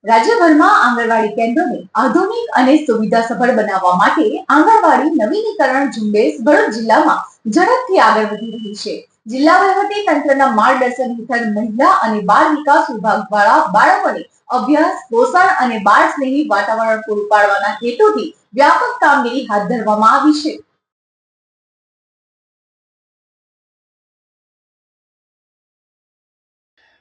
રાજ્યભરમાં આંગણવાડી કેન્દ્રોને આધુનિક અને સુવિધાસભર બનાવવા માટે આંગણવાડી નવીનીકરણ ઝુંબેશ ભરૂચ જિલ્લામાં ઝડપથી આગળ વધી રહી છે. જિલ્લા વહીવટી તંત્રના માર્ગદર્શન હેઠળ મહિલા અને બાળ વિકાસ વિભાગ દ્વારા બાળકોને અભ્યાસ, પોષણ અને બાળ સ્નેહી વાતાવરણ પૂરું પાડવાના હેતુથી વ્યાપક કામગીરી હાથ ધરવામાં આવી છે.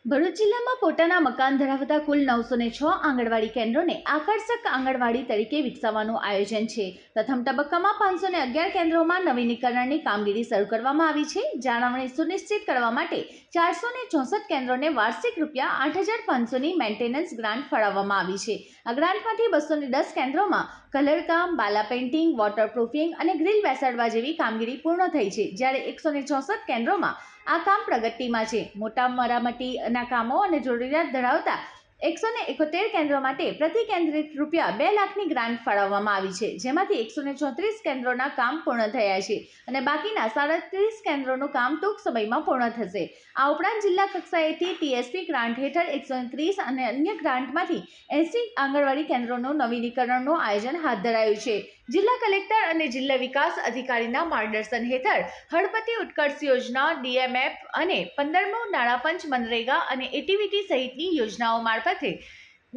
ભરૂચ જિલ્લામાં પોતાના મકાન ધરાવતા કુલ 906 આંગણવાડી કેન્દ્રોને આકર્ષક આંગણવાડી તરીકે વિકસાવવાનું આયોજન છે. પ્રથમ તબક્કામાં 511 કેન્દ્રોમાં નવીનીકરણની કામગીરી શરૂ કરવામાં આવી છે. જાળવણી સુનિશ્ચિત કરવા માટે 464 કેન્દ્રોને વાર્ષિક ₹8,500ની મેન્ટેનન્સ ગ્રાન્ટ ફાળવવામાં આવી છે. આ ગ્રાન્ટમાંથી 210 કેન્દ્રોમાં કલરકામ, બાલા પેઇન્ટિંગ, વોટરપ્રૂફિંગ અને ગ્રીલ બેસાડવા જેવી કામગીરી પૂર્ણ થઈ છે, જ્યારે 164 કેન્દ્રોમાં આ કામ પ્રગતિમાં છે. મોટા મરામતીના કામો અને જરૂરિયાત ધરાવતા 171 કેન્દ્રો માટે પ્રતિ કેન્દ્ર ₹2 લાખની ગ્રાન્ટ ફાળવવામાં આવી છે, જેમાંથી 134 કેન્દ્રોના કામ પૂર્ણ થયા છે અને બાકીના 37 કેન્દ્રોનું કામ ટૂંક સમયમાં પૂર્ણ થશે. આ ઉપરાંત જિલ્લા કક્ષાએથી TSP ગ્રાન્ટ હેઠળ 130 અને અન્ય ગ્રાન્ટમાંથી 80 આંગણવાડી કેન્દ્રોનું નવીનીકરણનું આયોજન હાથ ધરાયું છે. જિલ્લા કલેક્ટર અને જિલ્લા વિકાસ અધિકારીના માર્ગદર્શન હેઠળ હળપતિ ઉત્કર્ષ યોજના, DMF અને 15મું નાણાં પંચ, મનરેગા અને એટીવીટી સહિતની યોજનાઓ મારફતે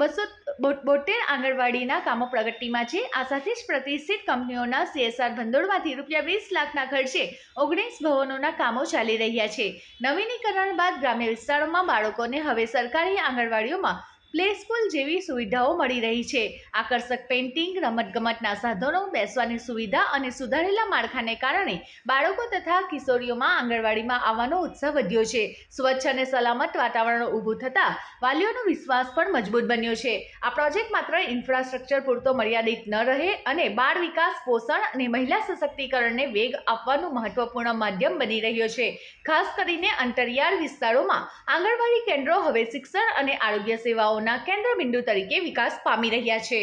272 આંગણવાડીના કામો પ્રગતિમાં છે. આ સાથે જ પ્રતિષ્ઠિત કંપનીઓના CSR ભંડોળમાંથી ₹20 લાખના ખર્ચે 19 ભવનોના કામો ચાલી રહ્યા છે. નવીનીકરણ બાદ ગ્રામ્ય વિસ્તારોમાં બાળકોને હવે સરકારી આંગણવાડીઓમાં પ્લે સ્કૂલ જેવી સુવિધાઓ મળી રહી છે. આકર્ષક પેઇન્ટિંગ, રમતગમતના સાધનો, બેસવાની સુવિધા અને સુધારેલા માળખાને કારણે બાળકો તથા કિશોરીઓમાં આંગણવાડીમાં આવવાનો ઉત્સાહ વધ્યો છે. સ્વચ્છ અને સલામત વાતાવરણ ઊભું થતાં વાલીઓનો વિશ્વાસ પણ મજબૂત બન્યો છે. આ પ્રોજેક્ટ માત્ર ઇન્ફ્રાસ્ટ્રક્ચર પૂરતો મર્યાદિત ન રહે અને બાળ વિકાસ, પોષણ અને મહિલા સશક્તિકરણને વેગ આપવાનું મહત્વપૂર્ણ માધ્યમ બની રહ્યો છે. ખાસ કરીને અંતરિયાળ વિસ્તારોમાં આંગણવાડી કેન્દ્રો હવે શિક્ષણ અને આરોગ્ય સેવાઓ કેન્દ્ર બિંદુ તરીકે વિકાસ પામી રહ્યા છે.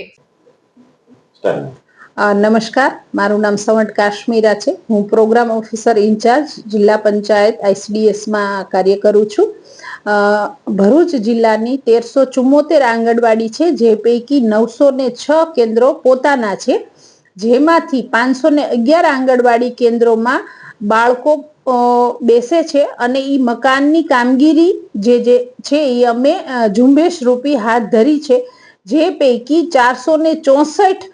નમસ્કાર, મારું નામ સવંત કાશ્મીરા છે. હું પ્રોગ્રામ ઓફિસર ઇન્ચાર્જ જિલ્લા પંચાયત ICDSમાં કાર્ય કરું છું. ભરૂચ જિલ્લાની 1374 આંગણવાડી છે, જે પૈકી 906 કેન્દ્રો પોતાના છે, જેમાંથી 511 આંગણવાડી કેન્દ્રોમાં બાળકો બેસે છે અને એ મકાનની કામગીરી જે છે એ અમે ઝુંબેશ રૂપી હાથ ધરી છે. જે પૈકી 464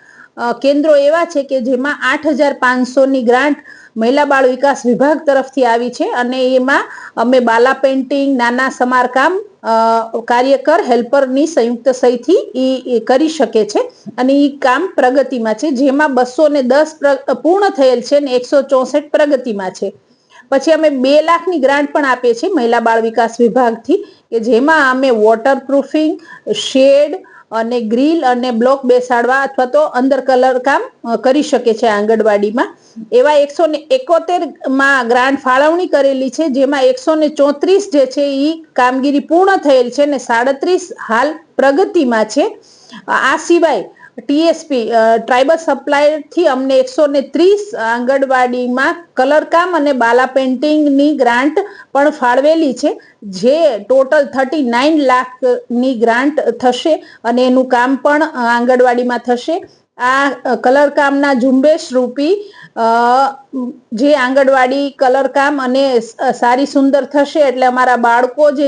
કેન્દ્રો એવા છે કે જેમાં 8,500ની ગ્રાન્ટ મહિલા બાળ વિકાસ વિભાગ તરફથી આવી છે અને એમાં અમે બાલા પેઇન્ટિંગ, નાના સમારકામ કાર્યકર હેલ્પરની સંયુક્ત સહીથી એ કરી શકે છે અને એ કામ પ્રગતિમાં છે, જેમાં 210 પૂર્ણ થયેલ છે અને 164 પ્રગતિમાં છે. પછી અમે 2 લાખની ગ્રાન્ટ પણ આપીએ છીએ મહિલા બાળ વિકાસ વિભાગથી, કે જેમાં અમે વોટરપ્રૂફિંગ, શેડ અને ગ્રીલ અને બ્લોક બેસાડવા અથવા તો અંદર કલર કામ કરી શકે છે આંગણવાડીમાં. એવા 171માં ગ્રાન્ટ ફાળવણી કરેલી છે, જેમાં 134 જે છે એ કામગીરી પૂર્ણ થયેલ છે અને 37 હાલ પ્રગતિમાં છે. આ સિવાય TSP ટ્રાઇબલ સપ્લાયરથી અમને 130 આંગણવાડીમાં કલરકામ અને બાલા પેઇન્ટિંગની ગ્રાન્ટ પણ ફાળવેલી છે, જે ટોટલ 39 લાખની ગ્રાન્ટ થશે અને એનું કામ પણ આંગણવાડીમાં થશે. આ કલરકામના ઝુંબેશ રૂપી જે આંગણવાડી કલરકામ અને સારી સુંદર થશે એટલે અમારા બાળકો જે